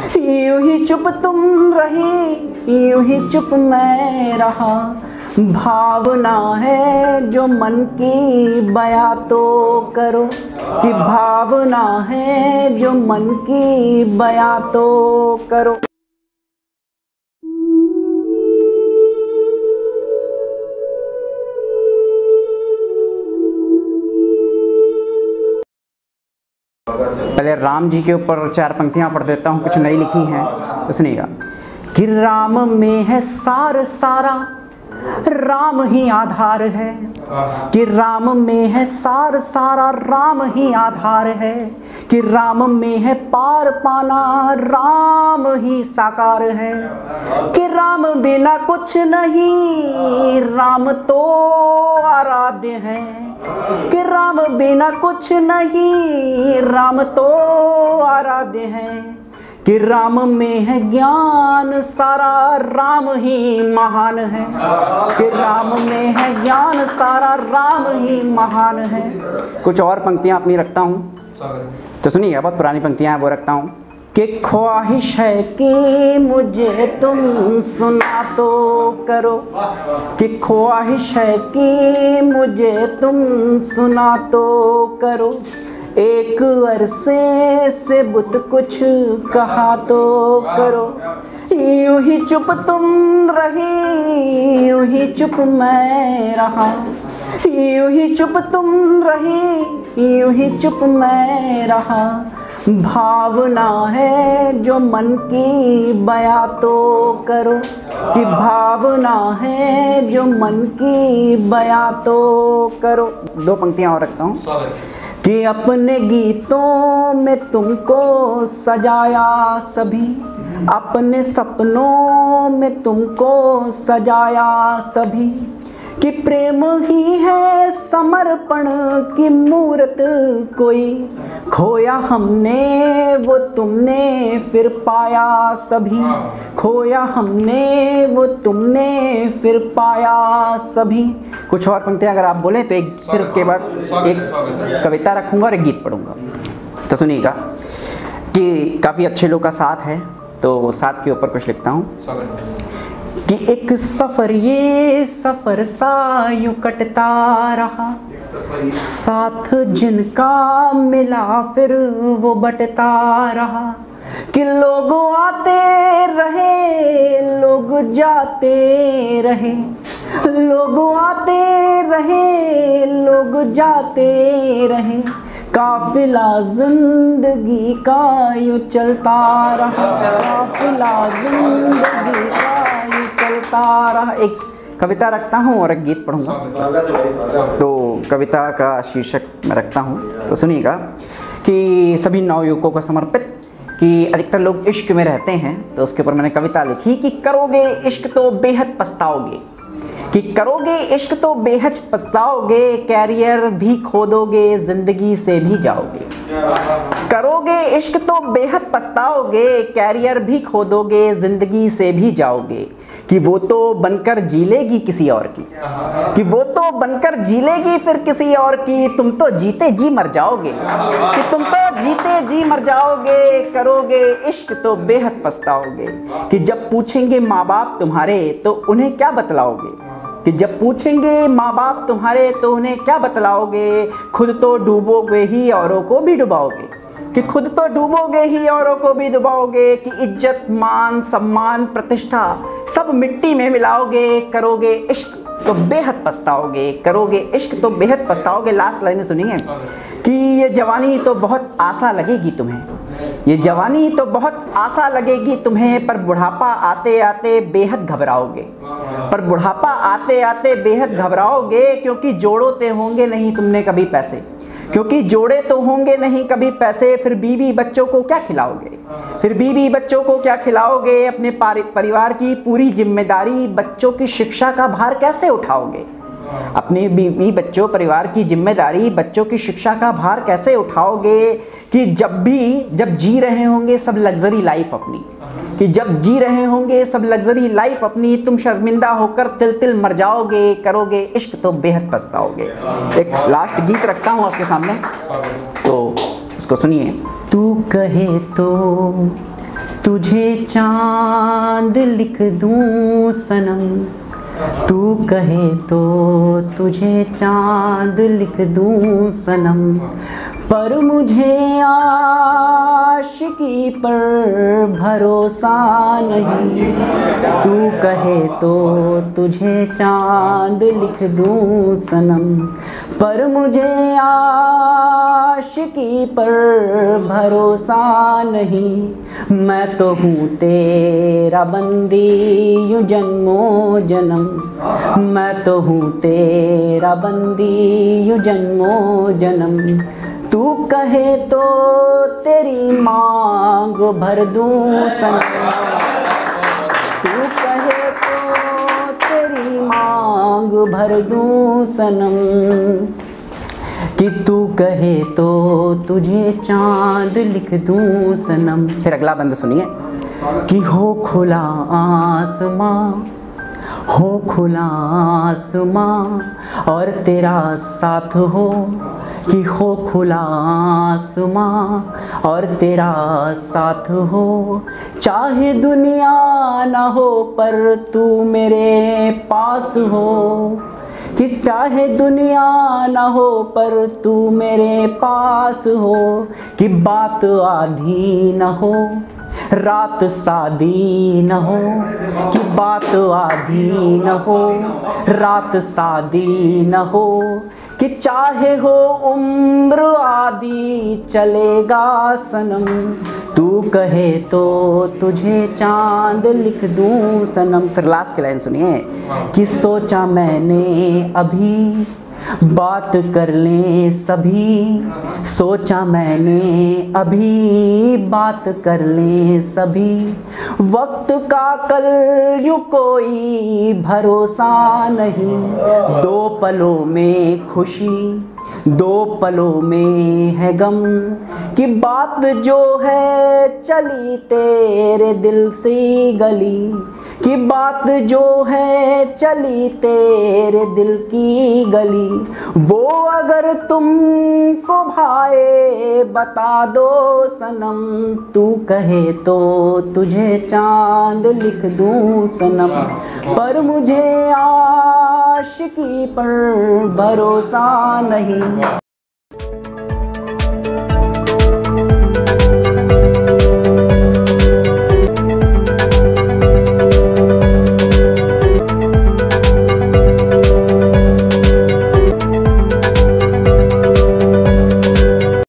यूं ही चुप तुम रही, यूं ही चुप मैं रहा। भावना है जो मन की बयां तो करो, कि भावना है जो मन की बयां तो करो। पहले राम जी के ऊपर 4 पंक्तियां पढ़ देता हूँ, कुछ नई लिखी हैं तो सुनिएगा। कि राम में है सार सारा, राम ही आधार है। कि राम में है सार सारा, राम ही आधार है। कि राम में है पार पाना, राम ही साकार है। कि राम बिना कुछ नहीं, राम तो आराध्य है। कि राम बिना कुछ नहीं, राम तो आराध्य है। कि राम में है ज्ञान सारा, राम ही महान है। कि राम में है ज्ञान सारा, राम ही महान है। कुछ और पंक्तियां अपनी रखता हूँ तो सुनिए, बहुत पुरानी पंक्तियां हैं वो रखता हूँ। कि ख्वाहिश है कि मुझे तुम सुना तो करो, कि ख्वाहिश है कि मुझे तुम सुना तो करो। एक अरसे से बुत कुछ कहा तो करो। यूं ही चुप तुम रही, यूं ही चुप मैं रहा। यूं ही चुप तुम रही, यूं ही चुप मैं रहा। भावना है जो मन की बयां तो करो, कि भावना है जो मन की बयां तो करो। 2 पंक्तियां और रखता हूँ। कि अपने गीतों में तुमको सजाया सभी, अपने सपनों में तुमको सजाया सभी। कि प्रेम ही है समर्पण की मूरत कोई, खोया हमने वो तुमने फिर पाया सभी। खोया हमने वो तुमने फिर पाया सभी। कुछ और पंक्तियां अगर आप बोले तो एक, फिर उसके बाद एक कविता रखूंगा और एक गीत पढ़ूंगा तो सुनिएगा। कि काफ़ी अच्छे लोग का साथ है तो साथ के ऊपर कुछ लिखता हूँ। कि एक सफ़र ये सफ़र सा यूं कटता रहा, साथ जिनका मिला फिर वो बटता रहा। कि लोग आते रहे, लोग जाते रहे, लोग आते रहे, लोग जाते रहे। काफिला जिंदगी का यूं चलता रहा, काफिला जिंदगी का यूं चलता रहा। एक कविता रखता हूँ और एक गीत पढ़ूंगा। तो कविता का शीर्षक मैं रखता हूँ तो सुनिएगा। कि सभी नवयुवकों को समर्पित, कि अधिकतर लोग इश्क में रहते हैं तो उसके ऊपर मैंने कविता लिखी। कि करोगे इश्क तो बेहद पछताओगे, कि करोगे इश्क तो बेहद पछताओगे। कैरियर भी खो दोगे, जिंदगी से भी जाओगे। करोगे इश्क तो बेहद पछताओगे, कैरियर भी खो दोगे, जिंदगी से भी जाओगे। कि वो तो बनकर जी लेगी किसी और की, कि वो तो बनकर जी लेगी फिर किसी और की। तुम तो जीते जी मर जाओगे, कि तुम तो जीते जी मर जाओगे। करोगे इश्क तो बेहद पछताओगे। कि जब पूछेंगे माँ बाप तुम्हारे तो उन्हें क्या बतलाओगे, कि जब पूछेंगे माँ बाप तुम्हारे तो उन्हें क्या बतलाओगे। खुद तो डूबोगे ही औरों को भी डुबाओगे, कि खुद तो डूबोगे ही औरों को भी डुबाओगे। कि इज्जत मान सम्मान प्रतिष्ठा सब मिट्टी में मिलाओगे। करोगे इश्क तो बेहद पछताओगे, करोगे इश्क तो बेहद पछताओगे। लास्ट लाइनें सुनिए। कि ये जवानी तो बहुत आशा लगेगी तुम्हें, ये जवानी तो बहुत आशा लगेगी तुम्हें। पर बुढ़ापा आते आते बेहद घबराओगे, पर बुढ़ापा आते आते बेहद घबराओगे। क्योंकि जोड़ते होंगे नहीं तुमने कभी पैसे, क्योंकि जोड़े तो होंगे नहीं कभी पैसे। फिर बीवी बच्चों को क्या खिलाओगे, फिर बीवी बच्चों को क्या खिलाओगे। अपने परिवार की पूरी जिम्मेदारी, बच्चों की शिक्षा का भार कैसे उठाओगे। अपने बीवी बच्चों परिवार की जिम्मेदारी, बच्चों की शिक्षा का भार कैसे उठाओगे। कि जब जी रहे होंगे सब लग्जरी लाइफ अपनी, कि जब जी रहे होंगे सब लग्जरी लाइफ अपनी। तुम शर्मिंदा होकर तिल तिल मर जाओगे। करोगे इश्क तो बेहद पछताओगे। एक लास्ट गीत रखता हूँ आपके सामने तो उसको सुनिए। तू तुझे चांद लिख दूं सनम, तू कहे तो तुझे चांद लिख दूं सनम, पर मुझे आशिकी पर भरोसा नहीं। तू कहे तो तुझे चांद लिख दूं सनम, पर मुझे आशिकी पर भरोसा नहीं। मैं तो हूँ तेरा बंदी यूं जन्मों जन्म, मैं तो हूँ तेरा बंदी यूं जन्मों जन्म। तू कहे तो तेरी मांग भर दूं सनम, तू कहे तो तेरी मांग भर दूं सनम, कि तू कहे तो तुझे चांद लिख दूं सनम। फिर अगला बंद सुनिए कि हो खुला आसमां, हो खुला आसमां और तेरा साथ हो, कि हो खुला आसमां और तेरा साथ हो। चाहे दुनिया ना हो पर तू मेरे पास हो, कि चाहे दुनिया ना हो पर तू मेरे पास हो। कि बात आधी ना हो रात सादी न हो, कि बात आधी न हो रात सादी न हो। कि चाहे हो उम्र आदि चलेगा सनम, तू कहे तो तुझे चांद लिख दूं सनम। फिर लास्ट की लाइन सुनिए कि सोचा मैंने अभी बात कर लें सभी, सोचा मैंने अभी बात कर लें सभी। वक्त का कल यूं कोई भरोसा नहीं, दो पलों में खुशी दो पलों में है गम। कि बात जो है चली तेरे दिल से गली, कि बात जो है चली तेरे दिल की गली। वो अगर तुमको भाए बता दो सनम, तू कहे तो तुझे चांद लिख दूं सनम, पर मुझे आशिकी पर भरोसा नहीं।